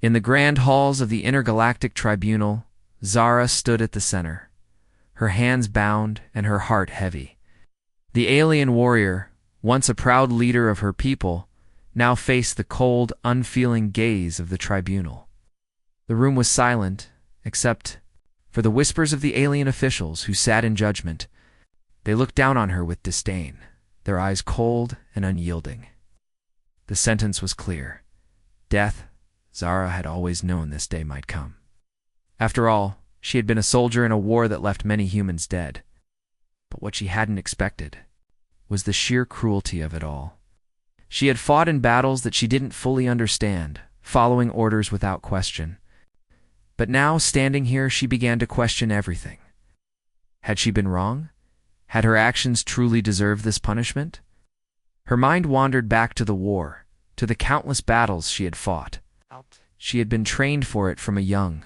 In the grand halls of the intergalactic tribunal, Zara stood at the center, her hands bound and her heart heavy. The alien warrior, once a proud leader of her people, now faced the cold, unfeeling gaze of the tribunal. The room was silent, except for the whispers of the alien officials who sat in judgment. They looked down on her with disdain, their eyes cold and unyielding. The sentence was clear. Death. Zara had always known this day might come. After all, she had been a soldier in a war that left many humans dead. But what she hadn't expected was the sheer cruelty of it all. She had fought in battles that she didn't fully understand, following orders without question. But now, standing here, she began to question everything. Had she been wrong? Had her actions truly deserved this punishment? Her mind wandered back to the war, to the countless battles she had fought. She had been trained for it from a young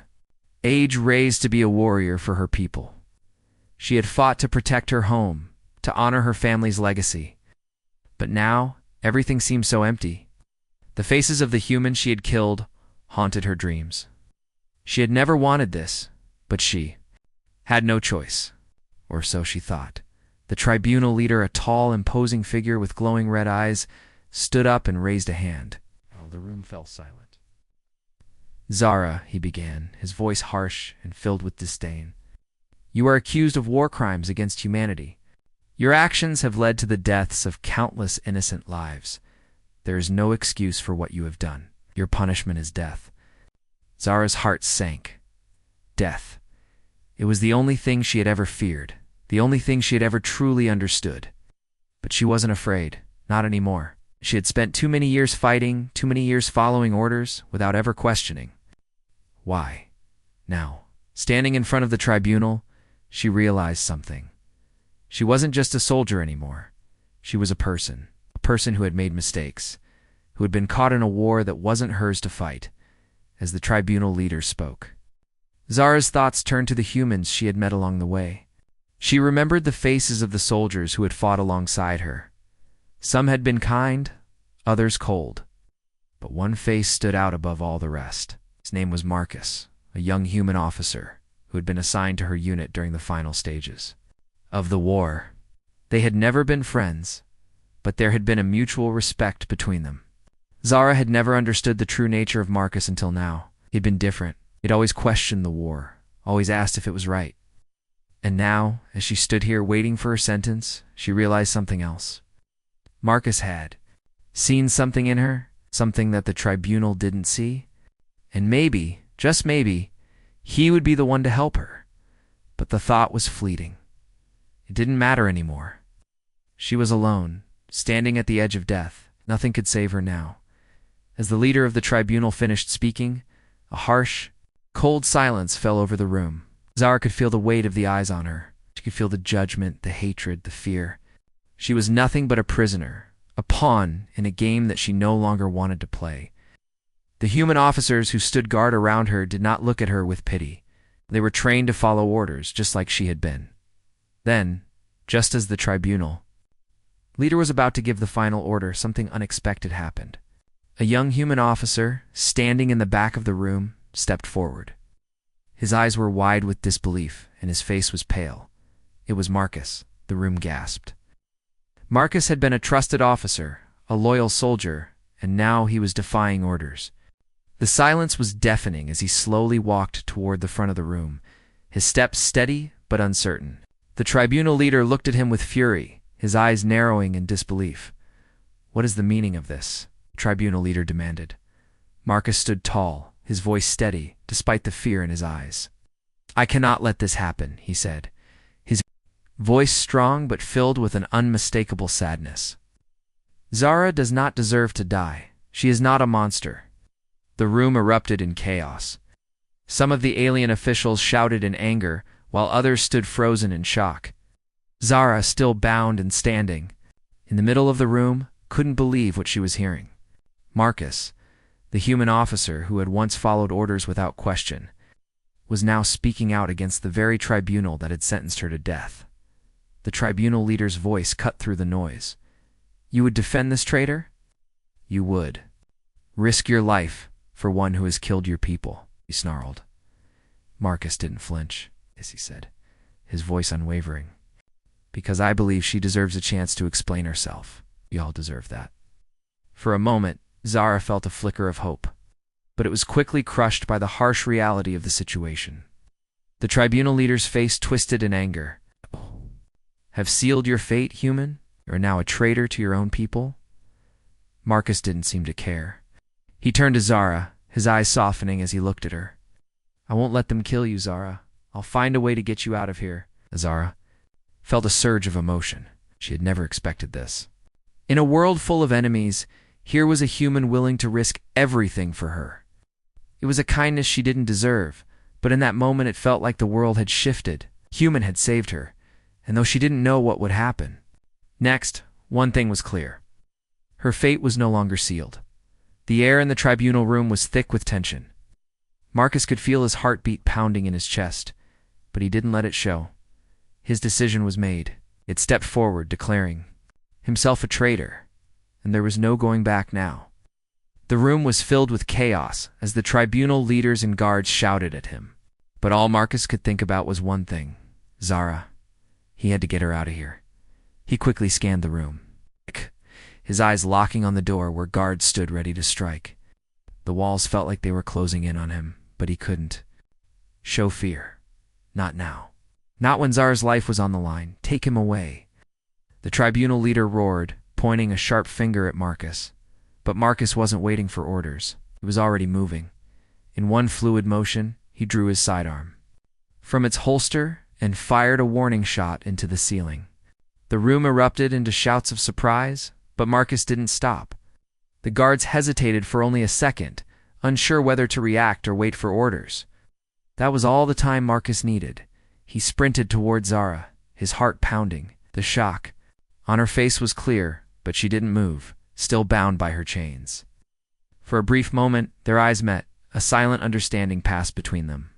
age, raised to be a warrior for her people. She had fought to protect her home, to honor her family's legacy. But now, everything seemed so empty. The faces of the humans she had killed haunted her dreams. She had never wanted this, but she had no choice, or so she thought. The tribunal leader, a tall, imposing figure with glowing red eyes, stood up and raised a hand. The room fell silent. Zara, he began, his voice harsh and filled with disdain. You are accused of war crimes against humanity. Your actions have led to the deaths of countless innocent lives. There is no excuse for what you have done. Your punishment is death. Zara's heart sank. Death. It was the only thing she had ever feared, the only thing she had ever truly understood. But she wasn't afraid, not anymore. She had spent too many years fighting, too many years following orders, without ever questioning. Why? Now, standing in front of the tribunal, she realized something. She wasn't just a soldier anymore. She was a person who had made mistakes, who had been caught in a war that wasn't hers to fight. As the tribunal leader spoke, Zara's thoughts turned to the humans she had met along the way. She remembered the faces of the soldiers who had fought alongside her. Some had been kind, others cold. But one face stood out above all the rest. His name was Marcus, a young human officer who had been assigned to her unit during the final stages of the war. They had never been friends, but there had been a mutual respect between them. Zara had never understood the true nature of Marcus until now. He'd been different. He'd always questioned the war, always asked if it was right. And now, as she stood here waiting for her sentence, she realized something else. Marcus had seen something in her, something that the tribunal didn't see. And maybe, just maybe, he would be the one to help her. But the thought was fleeting. It didn't matter anymore. She was alone, standing at the edge of death. Nothing could save her now. As the leader of the tribunal finished speaking, a harsh, cold silence fell over the room. Zara could feel the weight of the eyes on her. She could feel the judgment, the hatred, the fear. She was nothing but a prisoner, a pawn in a game that she no longer wanted to play. The human officers who stood guard around her did not look at her with pity. They were trained to follow orders, just like she had been. Then, just as the tribunal leader was about to give the final order, something unexpected happened. A young human officer, standing in the back of the room, stepped forward. His eyes were wide with disbelief, and his face was pale. It was Marcus. The room gasped. Marcus had been a trusted officer, a loyal soldier, and now he was defying orders. The silence was deafening as he slowly walked toward the front of the room, his steps steady but uncertain. The tribunal leader looked at him with fury, his eyes narrowing in disbelief. "What is the meaning of this?" the tribunal leader demanded. Marcus stood tall, his voice steady, despite the fear in his eyes. "I cannot let this happen," he said, his voice strong but filled with an unmistakable sadness. "Zara does not deserve to die. She is not a monster." The room erupted in chaos. Some of the alien officials shouted in anger, while others stood frozen in shock. Zara, still bound and standing in the middle of the room, couldn't believe what she was hearing. Marcus, the human officer who had once followed orders without question, was now speaking out against the very tribunal that had sentenced her to death. The tribunal leader's voice cut through the noise. "You would defend this traitor? You would risk your life for one who has killed your people, he snarled. Marcus didn't flinch, as he said, his voice unwavering. Because I believe she deserves a chance to explain herself. We all deserve that. For a moment, Zara felt a flicker of hope, but it was quickly crushed by the harsh reality of the situation. The tribunal leader's face twisted in anger. Have sealed your fate, human? You are now a traitor to your own people? Marcus didn't seem to care. He turned to Zara, his eyes softening as he looked at her. I won't let them kill you, Zara. I'll find a way to get you out of here. Zara felt a surge of emotion. She had never expected this. In a world full of enemies, here was a human willing to risk everything for her. It was a kindness she didn't deserve, but in that moment it felt like the world had shifted. Human had saved her, and though she didn't know what would happen. Next, one thing was clear. Her fate was no longer sealed. The air in the tribunal room was thick with tension. Marcus could feel his heartbeat pounding in his chest, but he didn't let it show. His decision was made. It stepped forward, declaring himself a traitor, and there was no going back now. The room was filled with chaos as the tribunal leaders and guards shouted at him. But all Marcus could think about was one thing: Zara. He had to get her out of here. He quickly scanned the room, his eyes locking on the door where guards stood ready to strike. The walls felt like they were closing in on him, but he couldn't show fear. Not now. Not when Zara's life was on the line. Take him away. The tribunal leader roared, pointing a sharp finger at Marcus. But Marcus wasn't waiting for orders. He was already moving. In one fluid motion, he drew his sidearm from its holster and fired a warning shot into the ceiling. The room erupted into shouts of surprise, but Marcus didn't stop. The guards hesitated for only a second, unsure whether to react or wait for orders. That was all the time Marcus needed. He sprinted toward Zara, his heart pounding. The shock on her face was clear, but she didn't move, still bound by her chains. For a brief moment, their eyes met. A silent understanding passed between them.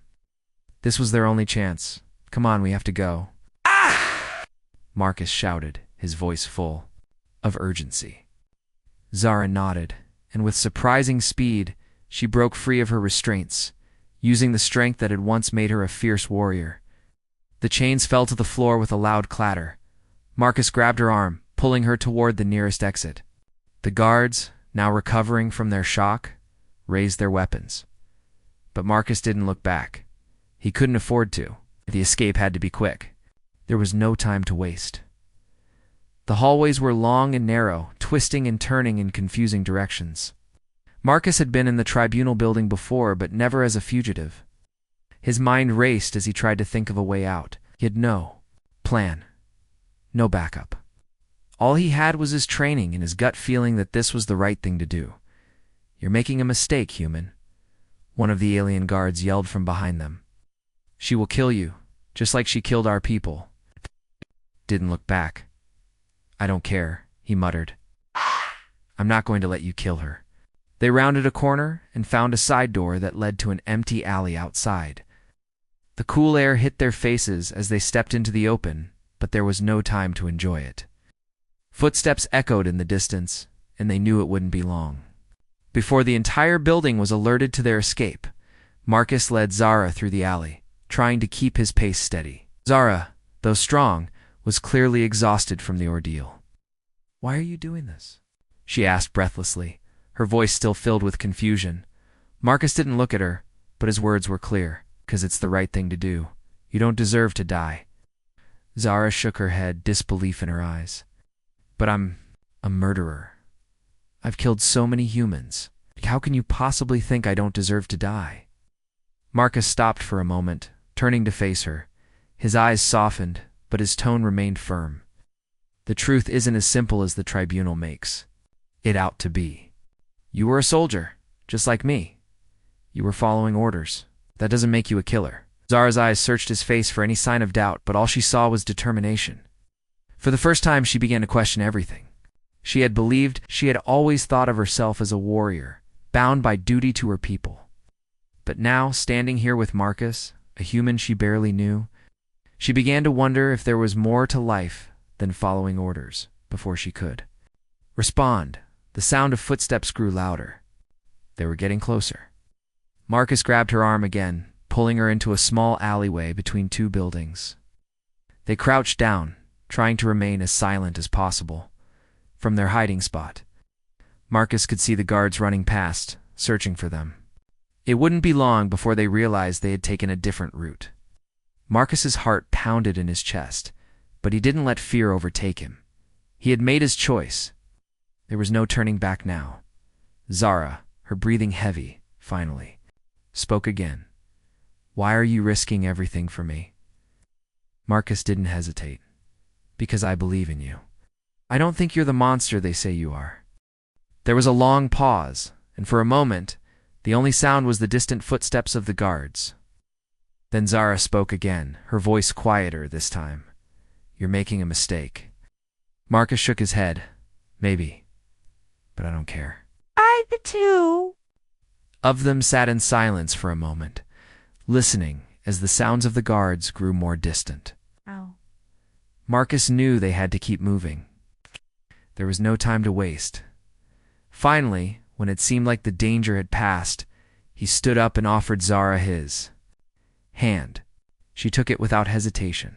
This was their only chance. Come on, we have to go. Ah! Marcus shouted, his voice full of urgency. Zara nodded, and with surprising speed, she broke free of her restraints, using the strength that had once made her a fierce warrior. The chains fell to the floor with a loud clatter. Marcus grabbed her arm, pulling her toward the nearest exit. The guards, now recovering from their shock, raised their weapons. But Marcus didn't look back. He couldn't afford to. The escape had to be quick. There was no time to waste. The hallways were long and narrow, twisting and turning in confusing directions. Marcus had been in the tribunal building before, but never as a fugitive. His mind raced as he tried to think of a way out. He had no plan, no backup. All he had was his training and his gut feeling that this was the right thing to do. You're making a mistake, human. One of the alien guards yelled from behind them. She will kill you, just like she killed our people. Didn't look back. I don't care, he muttered. I'm not going to let you kill her. They rounded a corner and found a side door that led to an empty alley outside. The cool air hit their faces as they stepped into the open, but there was no time to enjoy it. Footsteps echoed in the distance, and they knew it wouldn't be long. Before the entire building was alerted to their escape, Marcus led Zara through the alley, trying to keep his pace steady. Zara, though strong, was clearly exhausted from the ordeal. Why are you doing this? She asked breathlessly, her voice still filled with confusion. Marcus didn't look at her, but his words were clear. 'Cause it's the right thing to do. You don't deserve to die. Zara shook her head, disbelief in her eyes. But I'm a murderer. I've killed so many humans. How can you possibly think I don't deserve to die? Marcus stopped for a moment, turning to face her. His eyes softened, but his tone remained firm. The truth isn't as simple as the tribunal makes it out to be. You were a soldier, just like me. You were following orders. That doesn't make you a killer. Zara's eyes searched his face for any sign of doubt, but all she saw was determination. For the first time, she began to question everything. She had believed, she had always thought of herself as a warrior, bound by duty to her people. But now, standing here with Marcus, a human she barely knew, she began to wonder if there was more to life than following orders before she could respond. The sound of footsteps grew louder. They were getting closer. Marcus grabbed her arm again, pulling her into a small alleyway between two buildings. They crouched down, trying to remain as silent as possible. From their hiding spot, Marcus could see the guards running past, searching for them. It wouldn't be long before they realized they had taken a different route. Marcus's heart pounded in his chest, but he didn't let fear overtake him. He had made his choice. There was no turning back now. Zara, her breathing heavy, finally, spoke again. "Why are you risking everything for me?" Marcus didn't hesitate. "Because I believe in you. I don't think you're the monster they say you are." There was a long pause, and for a moment, the only sound was the distant footsteps of the guards. Then Zara spoke again, her voice quieter this time. "You're making a mistake." Marcus shook his head. "Maybe, but I don't care." The two of them sat in silence for a moment, listening as the sounds of the guards grew more distant. Oh. Marcus knew they had to keep moving. There was no time to waste. Finally, when it seemed like the danger had passed, he stood up and offered Zara his hand. She took it without hesitation.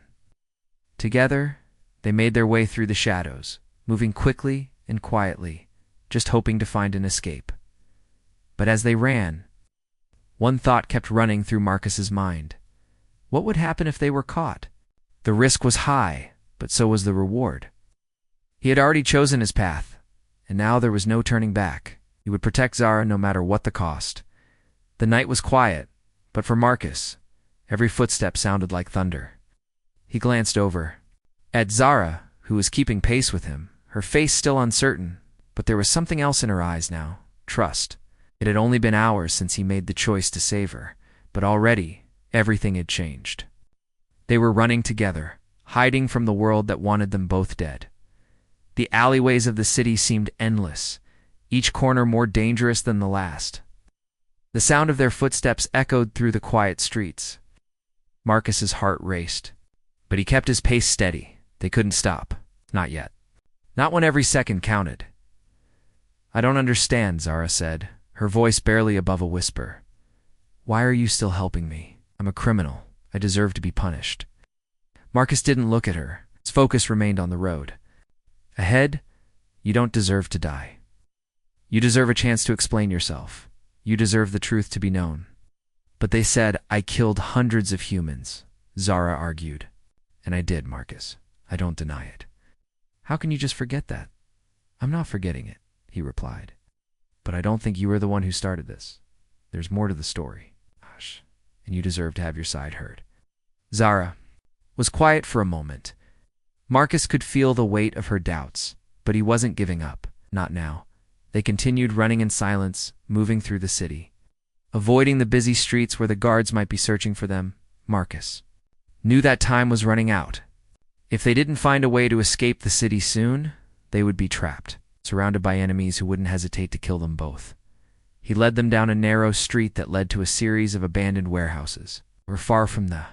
Together, they made their way through the shadows, moving quickly and quietly, just hoping to find an escape. But as they ran, one thought kept running through Marcus's mind. What would happen if they were caught? The risk was high, but so was the reward. He had already chosen his path, and now there was no turning back. He would protect Zara no matter what the cost. The night was quiet, but for Marcus, every footstep sounded like thunder. He glanced over at Zara, who was keeping pace with him, her face still uncertain, but there was something else in her eyes now, trust. It had only been hours since he made the choice to save her, but already everything had changed. They were running together, hiding from the world that wanted them both dead. The alleyways of the city seemed endless, each corner more dangerous than the last. The sound of their footsteps echoed through the quiet streets. Marcus's heart raced, but he kept his pace steady. They couldn't stop. Not yet. Not when every second counted. "I don't understand," Zara said, her voice barely above a whisper. "Why are you still helping me? I'm a criminal. I deserve to be punished." Marcus didn't look at her. His focus remained on the road. Ahead, you don't deserve to die. You deserve a chance to explain yourself. You deserve the truth to be known. "But they said I killed hundreds of humans," Zara argued. "And I did, Marcus. I don't deny it." "How can you just forget that?" "I'm not forgetting it," he replied. "But I don't think you were the one who started this. There's more to the story. Gosh, and you deserve to have your side heard." Zara was quiet for a moment. Marcus could feel the weight of her doubts, but he wasn't giving up. Not now. They continued running in silence, moving through the city. Avoiding the busy streets where the guards might be searching for them, Marcus knew that time was running out. If they didn't find a way to escape the city soon, they would be trapped, surrounded by enemies who wouldn't hesitate to kill them both. He led them down a narrow street that led to a series of abandoned warehouses. They were far from the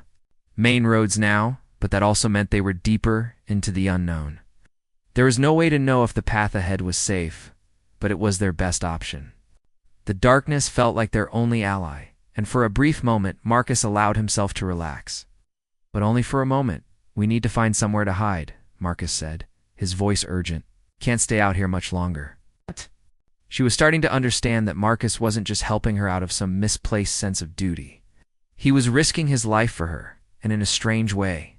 main roads now, but that also meant they were deeper into the unknown. There was no way to know if the path ahead was safe, but it was their best option. The darkness felt like their only ally, and for a brief moment Marcus allowed himself to relax. "But only for a moment. We need to find somewhere to hide," Marcus said, his voice urgent. "Can't stay out here much longer." What? She was starting to understand that Marcus wasn't just helping her out of some misplaced sense of duty. He was risking his life for her, and in a strange way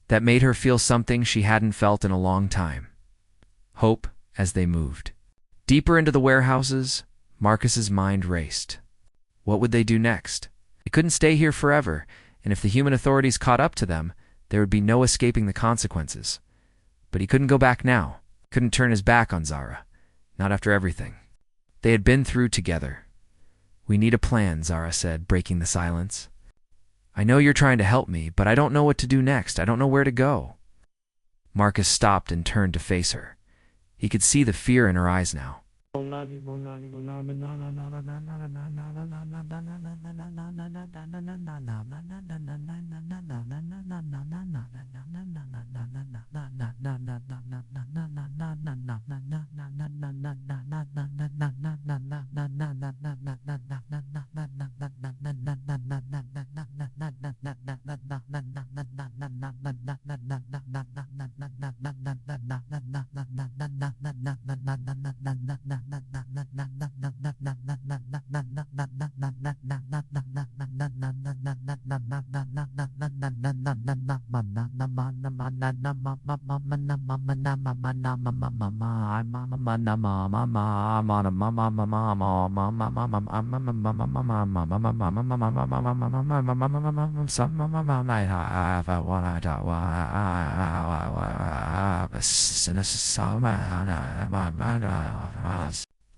that made her feel something she hadn't felt in a long time. Hope as they moved deeper into the warehouses, Marcus's mind raced. What would they do next? They couldn't stay here forever, and if the human authorities caught up to them, there would be no escaping the consequences. But he couldn't go back now. Couldn't turn his back on Zara. Not after everything they had been through together. "We need a plan," Zara said, breaking the silence. "I know you're trying to help me, but I don't know what to do next. I don't know where to go." Marcus stopped and turned to face her. He could see the fear in her eyes now.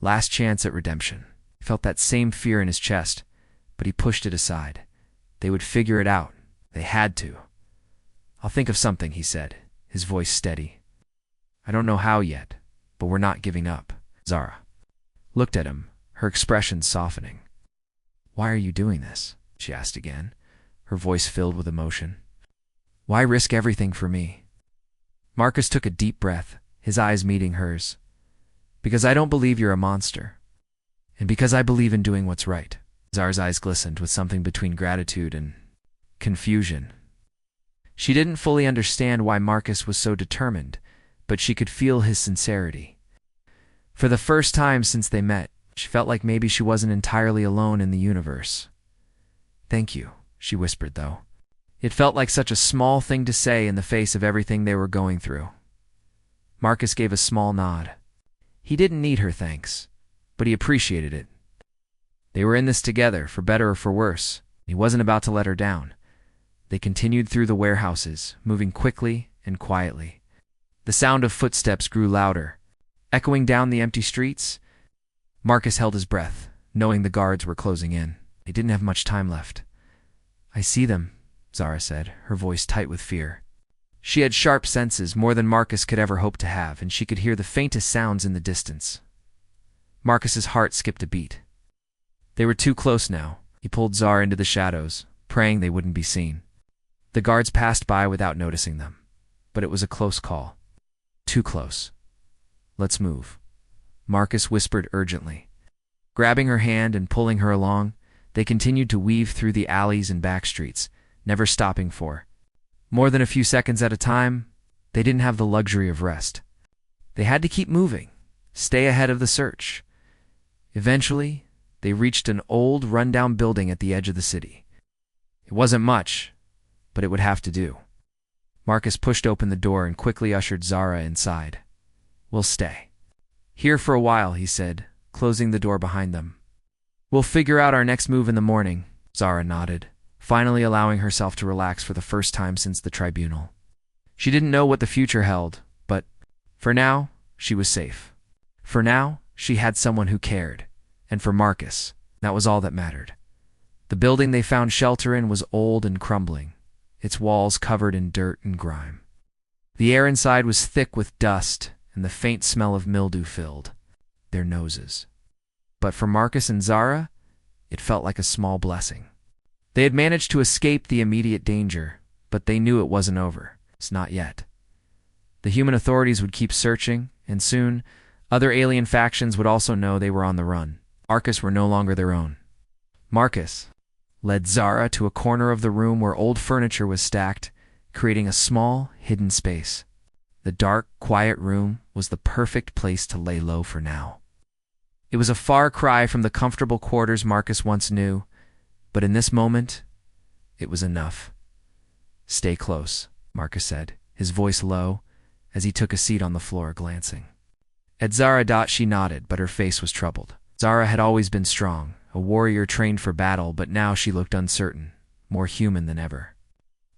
Last chance at redemption. He felt that same fear in his chest, but he pushed it aside. They would figure it out. They had to. "I'll think of something," he said, his voice steady. "I don't know how yet, but we're not giving up." Zara looked at him, her expression softening. "Why are you doing this?" she asked again, her voice filled with emotion. "Why risk everything for me?" Marcus took a deep breath, his eyes meeting hers. "Because I don't believe you're a monster. And because I believe in doing what's right." Zara's eyes glistened with something between gratitude and confusion. She didn't fully understand why Marcus was so determined, but she could feel his sincerity. For the first time since they met, she felt like maybe she wasn't entirely alone in the universe. "Thank you," she whispered, though. It felt like such a small thing to say in the face of everything they were going through. Marcus gave a small nod. He didn't need her thanks, but he appreciated it. They were in this together, for better or for worse. He wasn't about to let her down. They continued through the warehouses, moving quickly and quietly. The sound of footsteps grew louder, echoing down the empty streets. Marcus held his breath, knowing the guards were closing in. They didn't have much time left. "I see them," Zara said, her voice tight with fear. She had sharp senses, more than Marcus could ever hope to have, and she could hear the faintest sounds in the distance. Marcus's heart skipped a beat. They were too close now. He pulled Zara into the shadows, praying they wouldn't be seen. The guards passed by without noticing them, but it was a close call. Too close. "Let's move," Marcus whispered urgently. Grabbing her hand and pulling her along, they continued to weave through the alleys and back streets, never stopping for more than a few seconds at a time. They didn't have the luxury of rest. They had to keep moving, stay ahead of the search. Eventually, they reached an old, run-down building at the edge of the city. It wasn't much, but it would have to do. Marcus pushed open the door and quickly ushered Zara inside. "We'll stay here for a while," he said, closing the door behind them. "We'll figure out our next move in the morning." Zara nodded, finally allowing herself to relax for the first time since the tribunal. She didn't know what the future held, but for now, she was safe. For now, she had someone who cared, and for Marcus, that was all that mattered. The building they found shelter in was old and crumbling, its walls covered in dirt and grime. The air inside was thick with dust, and the faint smell of mildew filled their noses. But for Marcus and Zara, it felt like a small blessing. They had managed to escape the immediate danger, but they knew it wasn't over. It's not yet. The human authorities would keep searching, and soon, other alien factions would also know they were on the run. Marcus were no longer their own. Marcus led Zara to a corner of the room where old furniture was stacked, creating a small, hidden space. The dark, quiet room was the perfect place to lay low for now. It was a far cry from the comfortable quarters Marcus once knew, but in this moment, it was enough. "Stay close," Marcus said, his voice low, as he took a seat on the floor, glancing. At Zara, she nodded, but her face was troubled. Zara had always been strong, a warrior trained for battle, but now she looked uncertain, more human than ever.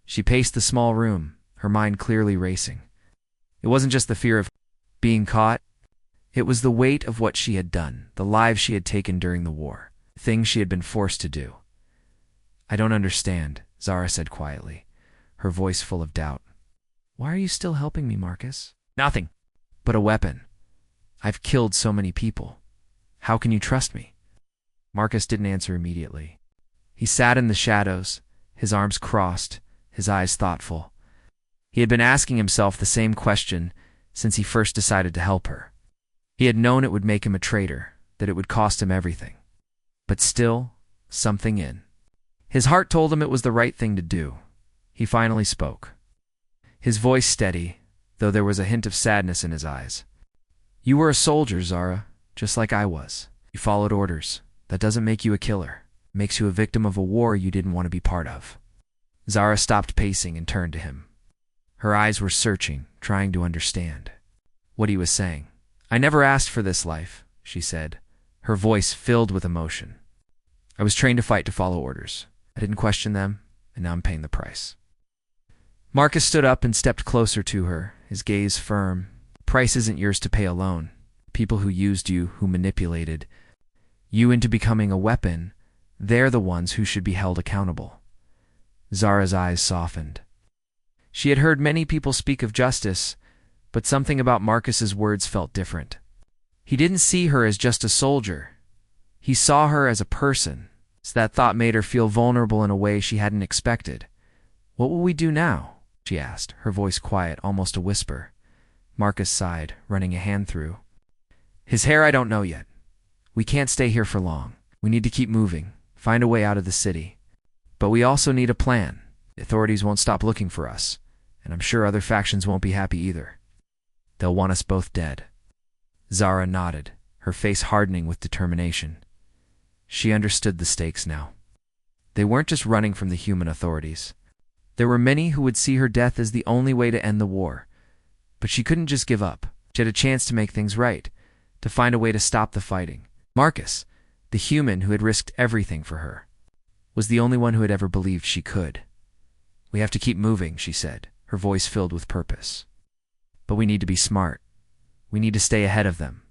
She paced the small room, her mind clearly racing. It wasn't just the fear of being caught. It was the weight of what she had done, the lives she had taken during the war, things she had been forced to do. "I don't understand," Zara said quietly, her voice full of doubt. "Why are you still helping me, Marcus?" "Nothing but a weapon. I've killed so many people. How can you trust me?" Marcus didn't answer immediately. He sat in the shadows, his arms crossed, his eyes thoughtful. He had been asking himself the same question since he first decided to help her. He had known it would make him a traitor, that it would cost him everything. But still, something in his heart told him it was the right thing to do. He finally spoke, his voice steady, though there was a hint of sadness in his eyes. "You were a soldier, Zara, just like I was. You followed orders. That doesn't make you a killer. It makes you a victim of a war you didn't want to be part of. Zara stopped pacing and turned to him. Her eyes were searching, trying to understand what he was saying. I never asked for this life, she said, her voice filled with emotion. I was trained to fight to follow orders. I didn't question them, and now I'm paying the price. Marcus stood up and stepped closer to her, his gaze firm. The price isn't yours to pay alone. People who used you, who manipulated you into becoming a weapon, they're the ones who should be held accountable. Zara's eyes softened. She had heard many people speak of justice, but something about Marcus's words felt different. He didn't see her as just a soldier. He saw her as a person, so that thought made her feel vulnerable in a way she hadn't expected. What will we do now? She asked, her voice quiet, almost a whisper. Marcus sighed, running a hand through his hair. I don't know yet. We can't stay here for long. We need to keep moving, find a way out of the city. But we also need a plan. The authorities won't stop looking for us, and I'm sure other factions won't be happy either. They'll want us both dead. Zara nodded, her face hardening with determination. She understood the stakes now. They weren't just running from the human authorities. There were many who would see her death as the only way to end the war. But she couldn't just give up. She had a chance to make things right, to find a way to stop the fighting. Marcus, the human who had risked everything for her, was the only one who had ever believed she could. We have to keep moving, she said, her voice filled with purpose. But we need to be smart. We need to stay ahead of them.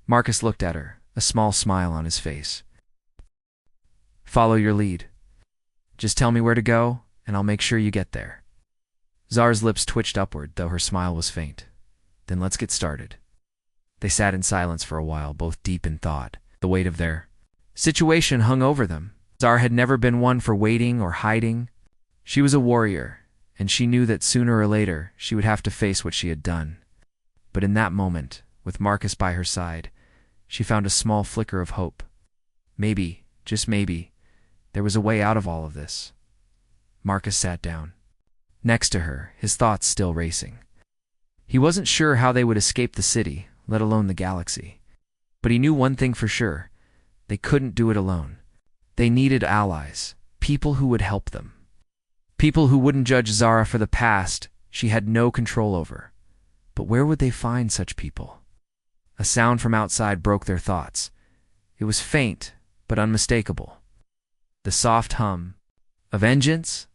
Marcus looked at her, a small smile on his face. Follow your lead. Just tell me where to go, and I'll make sure you get there. Zara's lips twitched upward, though her smile was faint. Then let's get started. They sat in silence for a while, both deep in thought. The weight of their situation hung over them. Zara had never been one for waiting or hiding. She was a warrior, and she knew that sooner or later she would have to face what she had done. But in that moment, with Marcus by her side, she found a small flicker of hope. Maybe, just maybe, there was a way out of all of this. Marcus sat down next to her, his thoughts still racing. He wasn't sure how they would escape the city, let alone the galaxy. But he knew one thing for sure. They couldn't do it alone. They needed allies, people who would help them. People who wouldn't judge Zara for the past she had no control over. But where would they find such people? A sound from outside broke their thoughts. It was faint, but unmistakable. The soft hum of engines,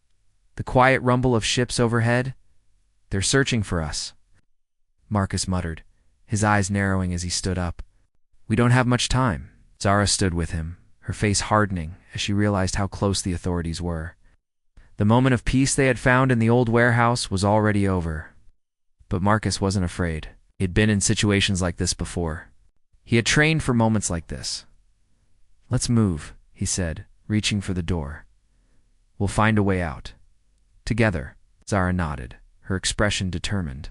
the quiet rumble of ships overhead. They're searching for us, Marcus muttered, his eyes narrowing as he stood up. We don't have much time. Zara stood with him, her face hardening as she realized how close the authorities were. The moment of peace they had found in the old warehouse was already over. But Marcus wasn't afraid. He'd been in situations like this before. He had trained for moments like this. Let's move, he said, reaching for the door. We'll find a way out. Together, Zara nodded, her expression determined.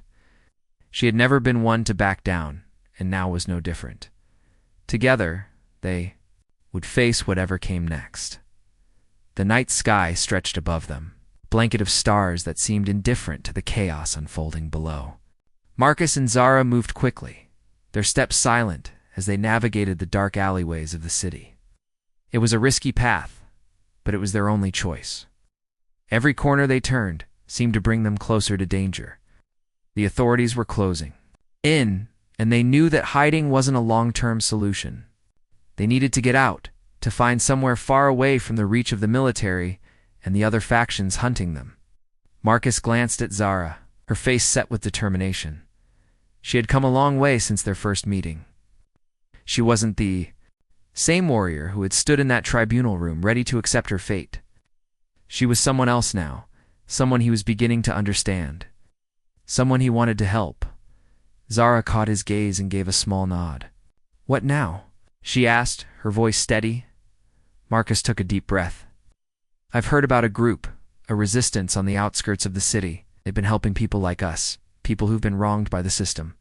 She had never been one to back down, and now was no different. Together, they would face whatever came next. The night sky stretched above them, a blanket of stars that seemed indifferent to the chaos unfolding below. Marcus and Zara moved quickly, their steps silent as they navigated the dark alleyways of the city. It was a risky path, but it was their only choice. Every corner they turned seemed to bring them closer to danger. The authorities were closing in, and they knew that hiding wasn't a long-term solution. They needed to get out, to find somewhere far away from the reach of the military and the other factions hunting them. Marcus glanced at Zara, her face set with determination. She had come a long way since their first meeting. She wasn't the same warrior who had stood in that tribunal room ready to accept her fate. She was someone else now, someone he was beginning to understand, someone he wanted to help. Zara caught his gaze and gave a small nod. What now? She asked, her voice steady. Marcus took a deep breath. I've heard about a group, a resistance on the outskirts of the city. They've been helping people like us, people who've been wronged by the system.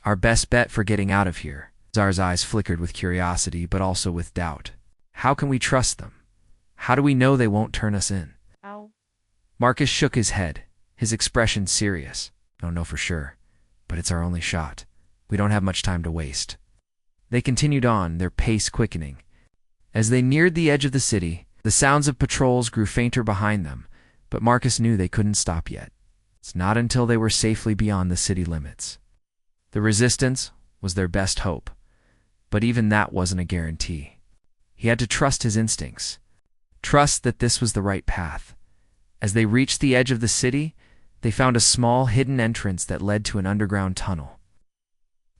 Our best bet for getting out of here. Zara's eyes flickered with curiosity, but also with doubt. How can we trust them? How do we know they won't turn us in? Ow. Marcus shook his head, his expression serious. I don't know for sure, but it's our only shot. We don't have much time to waste. They continued on, their pace quickening. As they neared the edge of the city, the sounds of patrols grew fainter behind them, but Marcus knew they couldn't stop yet. It's not until they were safely beyond the city limits. The resistance was their best hope, but even that wasn't a guarantee. He had to trust his instincts, trust that this was the right path. As they reached the edge of the city, they found a small hidden entrance that led to an underground tunnel.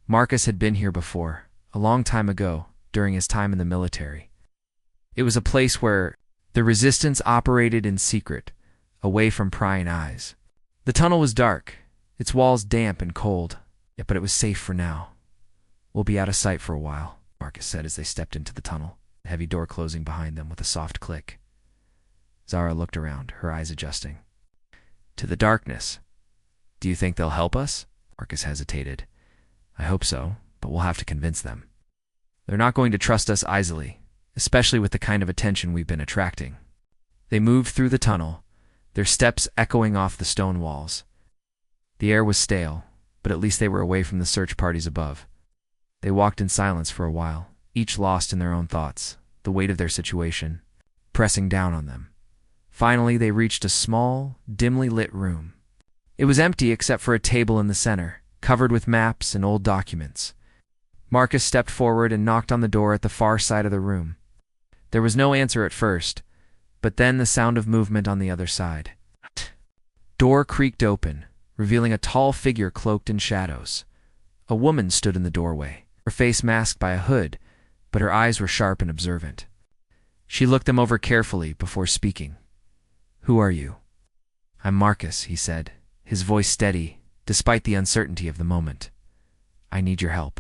Marcus had been here before, a long time ago, during his time in the military. It was a place where the resistance operated in secret, away from prying eyes. The tunnel was dark, its walls damp and cold, but it was safe for now. We'll be out of sight for a while, Marcus said as they stepped into the tunnel, the heavy door closing behind them with a soft click. Zara looked around, her eyes adjusting to the darkness. Do you think they'll help us? Marcus hesitated. I hope so, but we'll have to convince them. They're not going to trust us easily, especially with the kind of attention we've been attracting. They moved through the tunnel, their steps echoing off the stone walls. The air was stale, but at least they were away from the search parties above. They walked in silence for a while, each lost in their own thoughts, the weight of their situation pressing down on them. Finally, they reached a small, dimly lit room. It was empty except for a table in the center, covered with maps and old documents. Marcus stepped forward and knocked on the door at the far side of the room. There was no answer at first, but then the sound of movement on the other side. Door creaked open, revealing a tall figure cloaked in shadows. A woman stood in the doorway, her face masked by a hood, but her eyes were sharp and observant. She looked them over carefully before speaking. Who are you? I'm Marcus, he said, his voice steady, despite the uncertainty of the moment. I need your help.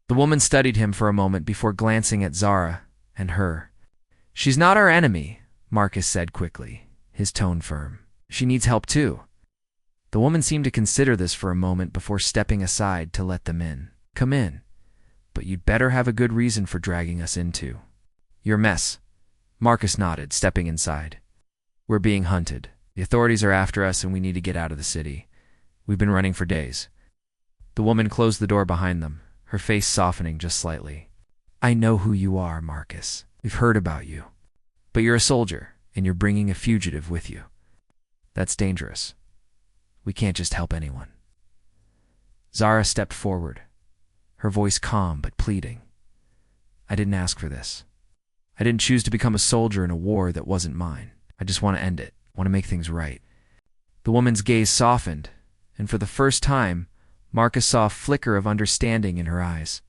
The woman studied him for a moment before glancing at Zara and her. She's not our enemy, Marcus said quickly, his tone firm. She needs help too. The woman seemed to consider this for a moment before stepping aside to let them in. Come in, but you'd better have a good reason for dragging us into your mess. Marcus nodded, stepping inside. We're being hunted. The authorities are after us and we need to get out of the city. We've been running for days. The woman closed the door behind them, her face softening just slightly. I know who you are, Marcus. We've heard about you. But you're a soldier, and you're bringing a fugitive with you. That's dangerous. We can't just help anyone. Zara stepped forward, her voice calm but pleading. I didn't ask for this. I didn't choose to become a soldier in a war that wasn't mine. I just want to end it, want to make things right. The woman's gaze softened, and for the first time, Marcus saw a flicker of understanding in her eyes.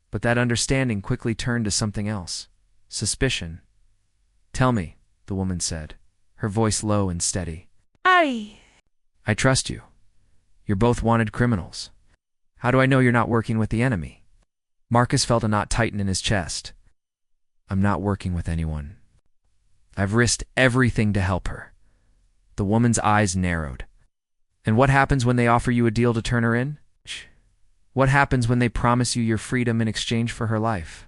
But that understanding quickly turned to something else. Suspicion. Tell me, the woman said, her voice low and steady. I trust you. You're both wanted criminals. How do I know you're not working with the enemy? Marcus felt a knot tighten in his chest. I'm not working with anyone. I've risked everything to help her. The woman's eyes narrowed. And what happens when they offer you a deal to turn her in? What happens when they promise you your freedom in exchange for her life?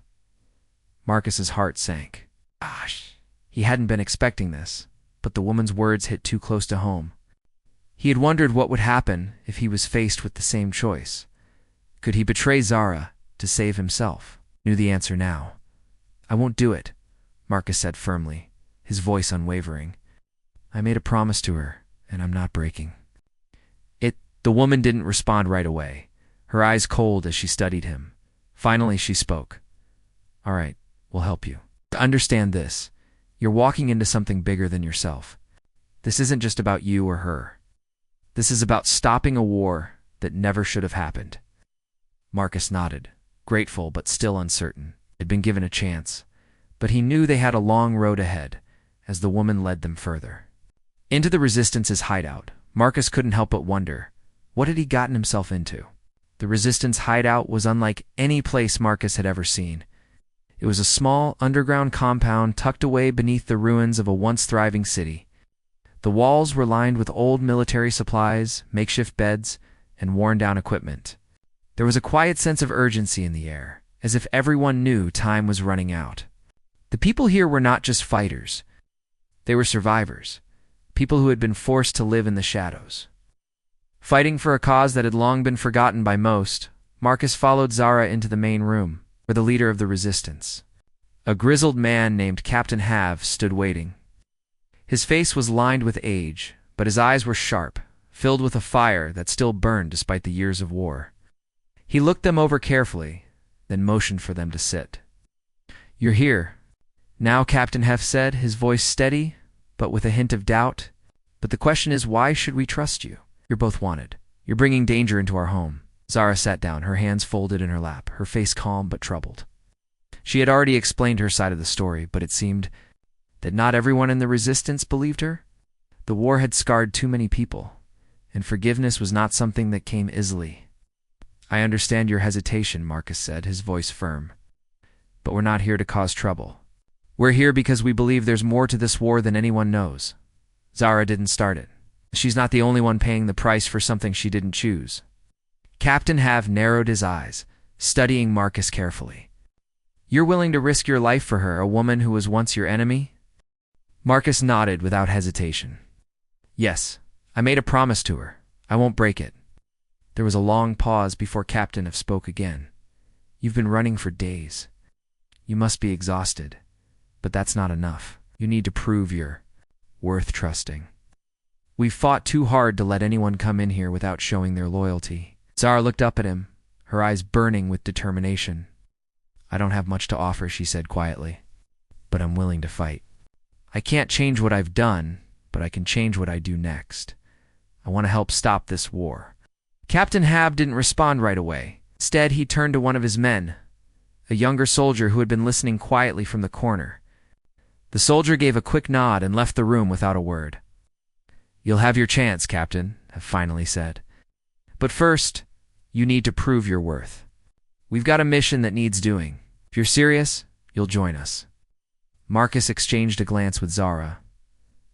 Marcus's heart sank. Gosh, he hadn't been expecting this, but the woman's words hit too close to home. He had wondered what would happen if he was faced with the same choice. Could he betray Zara to save himself? Knew the answer now. I won't do it, Marcus said firmly, his voice unwavering. I made a promise to her, and I'm not breaking. The woman didn't respond right away, her eyes cold as she studied him. Finally, she spoke. All right, we'll help you. Understand this. You're walking into something bigger than yourself. This isn't just about you or her. This is about stopping a war that never should have happened. Marcus nodded, grateful but still uncertain. He'd been given a chance, but he knew they had a long road ahead as the woman led them further. Into the Resistance's hideout, Marcus couldn't help but wonder, what had he gotten himself into? The Resistance hideout was unlike any place Marcus had ever seen. It was a small, underground compound tucked away beneath the ruins of a once thriving city. The walls were lined with old military supplies, makeshift beds, and worn-down equipment. There was a quiet sense of urgency in the air, as if everyone knew time was running out. The people here were not just fighters. They were survivors, people who had been forced to live in the shadows. Fighting for a cause that had long been forgotten by most, Marcus followed Zara into the main room, where the leader of the resistance, a grizzled man named Captain Have, stood waiting. His face was lined with age, but his eyes were sharp, filled with a fire that still burned despite the years of war. He looked them over carefully, then motioned for them to sit. "You're here now," Captain Have said, his voice steady, but with a hint of doubt. "But the question is, why should we trust you? You're both wanted. You're bringing danger into our home." Zara sat down, her hands folded in her lap, her face calm but troubled. She had already explained her side of the story, but it seemed that not everyone in the resistance believed her. The war had scarred too many people, and forgiveness was not something that came easily. "I understand your hesitation," Marcus said, his voice firm. "But we're not here to cause trouble. We're here because we believe there's more to this war than anyone knows. Zara didn't start it. She's not the only one paying the price for something she didn't choose." Captain Have narrowed his eyes, studying Marcus carefully. "You're willing to risk your life for her, a woman who was once your enemy?" Marcus nodded without hesitation. "Yes, I made a promise to her. I won't break it." There was a long pause before Captain Have spoke again. "You've been running for days. You must be exhausted. But that's not enough. You need to prove you're worth trusting. We've fought too hard to let anyone come in here without showing their loyalty." Zara looked up at him, her eyes burning with determination. "I don't have much to offer," she said quietly, "but I'm willing to fight. I can't change what I've done, but I can change what I do next. I want to help stop this war." Captain Have didn't respond right away. Instead, he turned to one of his men, a younger soldier who had been listening quietly from the corner. The soldier gave a quick nod and left the room without a word. "You'll have your chance, Captain," Have finally said. "But first, you need to prove your worth. We've got a mission that needs doing. If you're serious, you'll join us." Marcus exchanged a glance with Zara.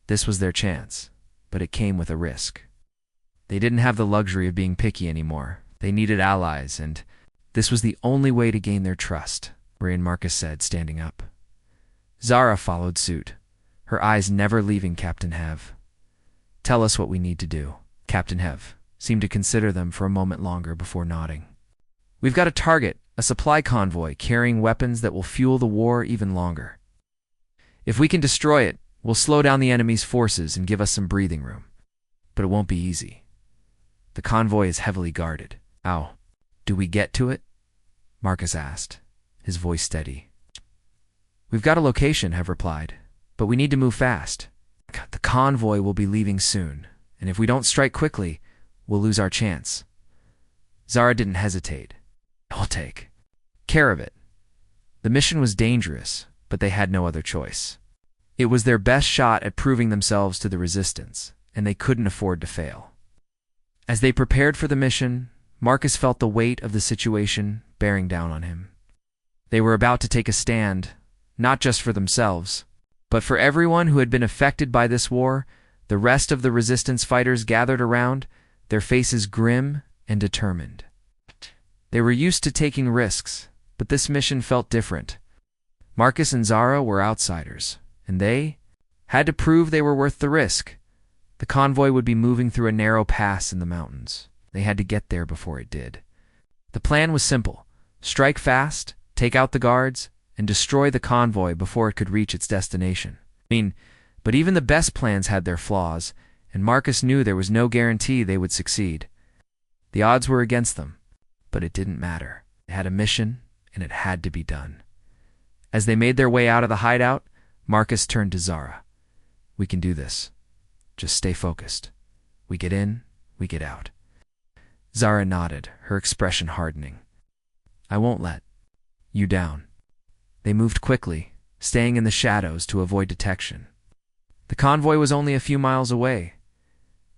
This was their chance, but it came with a risk. They didn't have the luxury of being picky anymore. They needed allies, and this was the only way to gain their trust, wherein Marcus said, standing up. Zara followed suit, her eyes never leaving Captain Have. "Tell us what we need to do." Captain Have seemed to consider them for a moment longer before nodding. "We've got a target, a supply convoy carrying weapons that will fuel the war even longer. If we can destroy it, we'll slow down the enemy's forces and give us some breathing room. But it won't be easy. The convoy is heavily guarded." "How do we get to it?" Marcus asked, his voice steady. "We've got a location," Have replied, "but we need to move fast. The convoy will be leaving soon, and if we don't strike quickly, we'll lose our chance." Zara didn't hesitate. "I'll take care of it." The mission was dangerous, but they had no other choice. It was their best shot at proving themselves to the resistance, and they couldn't afford to fail. As they prepared for the mission, Marcus felt the weight of the situation bearing down on him. They were about to take a stand, not just for themselves, but for everyone who had been affected by this war. The rest of the resistance fighters gathered around, their faces grim and determined. They were used to taking risks, but this mission felt different. Marcus and Zara were outsiders, and they had to prove they were worth the risk. The convoy would be moving through a narrow pass in the mountains. They had to get there before it did. The plan was simple: strike fast, take out the guards, and destroy the convoy before it could reach its destination. But even the best plans had their flaws, and Marcus knew there was no guarantee they would succeed. The odds were against them, but it didn't matter. They had a mission, and it had to be done. As they made their way out of the hideout, Marcus turned to Zara. "We can do this. Just stay focused. We get in, we get out." Zara nodded, her expression hardening. "I won't let you down." They moved quickly, staying in the shadows to avoid detection. The convoy was only a few miles away,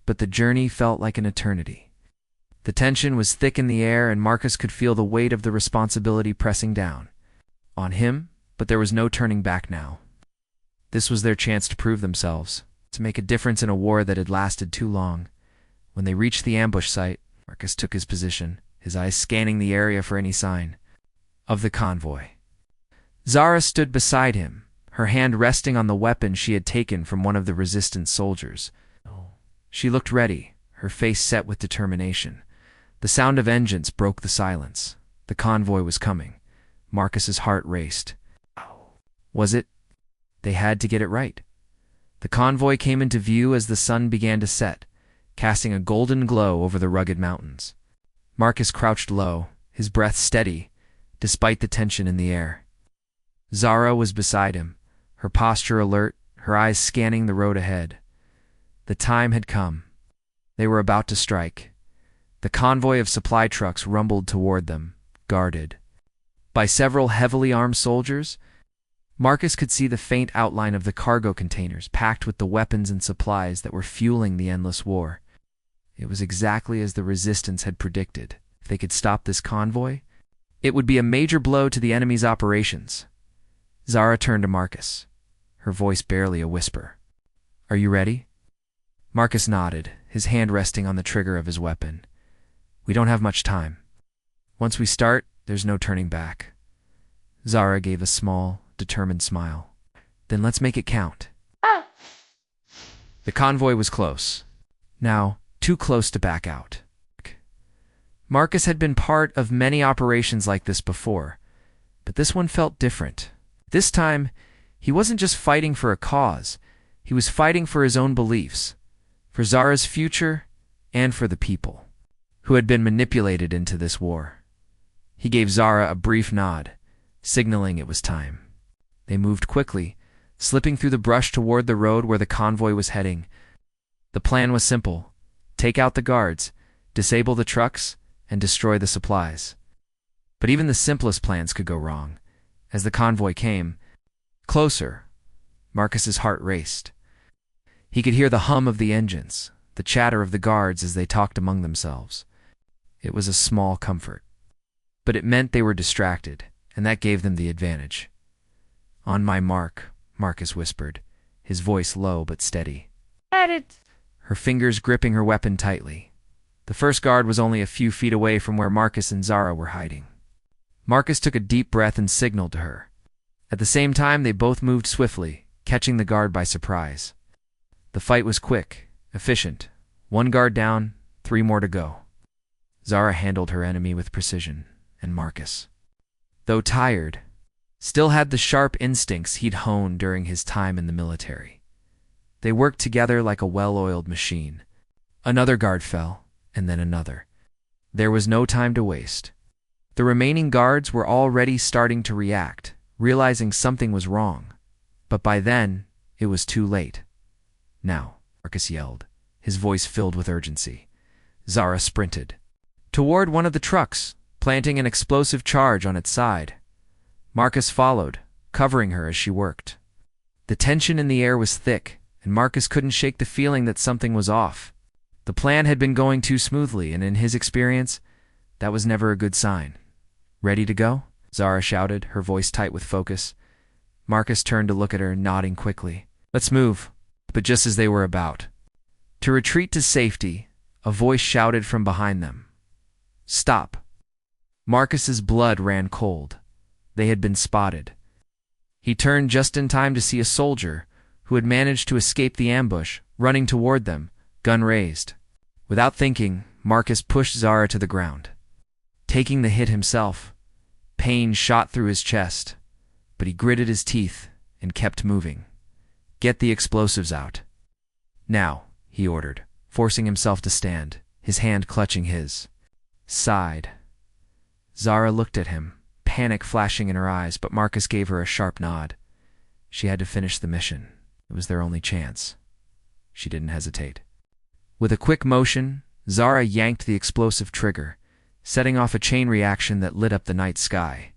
but the journey felt like an eternity. The tension was thick in the air, and Marcus could feel the weight of the responsibility pressing down on him, but there was no turning back now. This was their chance to prove themselves, to make a difference in a war that had lasted too long. When they reached the ambush site, Marcus took his position, his eyes scanning the area for any sign of the convoy. Zara stood beside him, her hand resting on the weapon she had taken from one of the resistance soldiers. She looked ready, her face set with determination. The sound of engines broke the silence. The convoy was coming. Marcus's heart raced. Was it? They had to get it right. The convoy came into view as the sun began to set, casting a golden glow over the rugged mountains. Marcus crouched low, his breath steady, despite the tension in the air. Zara was beside him, her posture alert, her eyes scanning the road ahead. The time had come. They were about to strike. The convoy of supply trucks rumbled toward them, guarded by several heavily armed soldiers. Marcus could see the faint outline of the cargo containers packed with the weapons and supplies that were fueling the endless war. It was exactly as the resistance had predicted. If they could stop this convoy, it would be a major blow to the enemy's operations. Zara turned to Marcus, her voice barely a whisper. "Are you ready?" Marcus nodded, his hand resting on the trigger of his weapon. "We don't have much time. Once we start, there's no turning back." Zara gave a small, determined smile. "Then let's make it count." The convoy was close. Now, too close to back out. Marcus had been part of many operations like this before, but this one felt different. This time, he wasn't just fighting for a cause, he was fighting for his own beliefs, for Zara's future, and for the people who had been manipulated into this war. He gave Zara a brief nod, signaling it was time. They moved quickly, slipping through the brush toward the road where the convoy was heading. The plan was simple: take out the guards, disable the trucks, and destroy the supplies. But even the simplest plans could go wrong. As the convoy came closer, Marcus's heart raced. He could hear the hum of the engines, the chatter of the guards as they talked among themselves. It was a small comfort, but it meant they were distracted, and that gave them the advantage. "On my mark," Marcus whispered, his voice low but steady. At it. Her fingers gripping her weapon tightly. The first guard was only a few feet away from where Marcus and Zara were hiding. Marcus took a deep breath and signaled to her. At the same time, they both moved swiftly, catching the guard by surprise. The fight was quick, efficient. One guard down, 3 more to go. Zara handled her enemy with precision, and Marcus, though tired, still had the sharp instincts he'd honed during his time in the military. They worked together like a well-oiled machine. Another guard fell, and then another. There was no time to waste. The remaining guards were already starting to react, realizing something was wrong. But by then, it was too late. "Now," Marcus yelled, his voice filled with urgency. Zara sprinted toward one of the trucks, planting an explosive charge on its side. Marcus followed, covering her as she worked. The tension in the air was thick, and Marcus couldn't shake the feeling that something was off. The plan had been going too smoothly, and in his experience, that was never a good sign. "Ready to go?" Zara shouted, her voice tight with focus. Marcus turned to look at her, nodding quickly. "Let's move." But just as they were about to retreat to safety, a voice shouted from behind them. "Stop." Marcus's blood ran cold. They had been spotted. He turned just in time to see a soldier, who had managed to escape the ambush, running toward them, gun raised. Without thinking, Marcus pushed Zara to the ground. Taking the hit himself, pain shot through his chest, but he gritted his teeth and kept moving. "Get the explosives out." "Now," he ordered, forcing himself to stand, his hand clutching his side. Zara looked at him, panic flashing in her eyes, but Marcus gave her a sharp nod. She had to finish the mission. It was their only chance. She didn't hesitate. With a quick motion, Zara yanked the explosive trigger, setting off a chain reaction that lit up the night sky.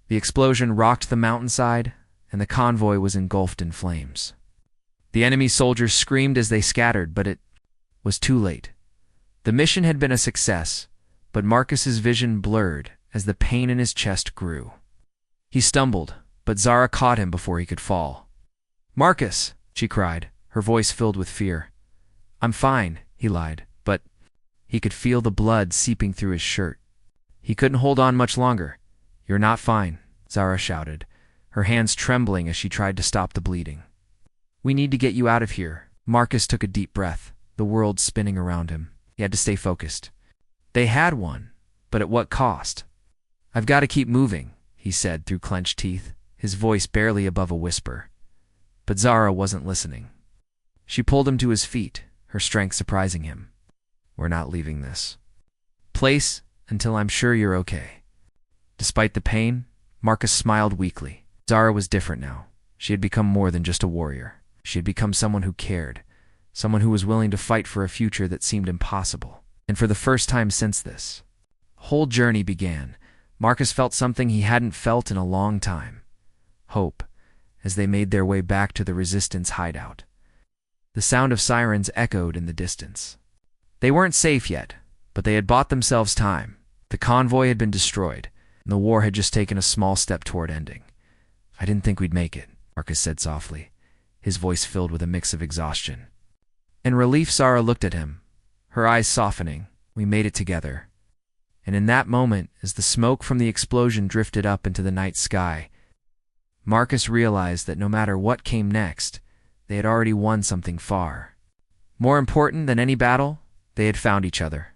The explosion rocked the mountainside, and the convoy was engulfed in flames. The enemy soldiers screamed as they scattered, but it was too late. The mission had been a success, but Marcus's vision blurred as the pain in his chest grew. He stumbled, but Zara caught him before he could fall. "Marcus!" she cried, her voice filled with fear. "I'm fine," he lied, but he could feel the blood seeping through his shirt. He couldn't hold on much longer. "You're not fine," Zara shouted, her hands trembling as she tried to stop the bleeding. "We need to get you out of here." Marcus took a deep breath, the world spinning around him. He had to stay focused. They had won, but at what cost? "I've got to keep moving," he said through clenched teeth, his voice barely above a whisper. But Zara wasn't listening. She pulled him to his feet, her strength surprising him. "We're not leaving this place until I'm sure you're okay." Despite the pain, Marcus smiled weakly. Zara was different now. She had become more than just a warrior. She had become someone who cared, someone who was willing to fight for a future that seemed impossible. And for the first time since this whole journey began, Marcus felt something he hadn't felt in a long time. Hope, as they made their way back to the Resistance hideout. The sound of sirens echoed in the distance. They weren't safe yet, but they had bought themselves time. The convoy had been destroyed, and the war had just taken a small step toward ending. "I didn't think we'd make it," Marcus said softly, his voice filled with a mix of exhaustion. In relief, Zara looked at him, her eyes softening. "We made it together." And in that moment, as the smoke from the explosion drifted up into the night sky, Marcus realized that no matter what came next, they had already won something far more important than any battle. They had found each other.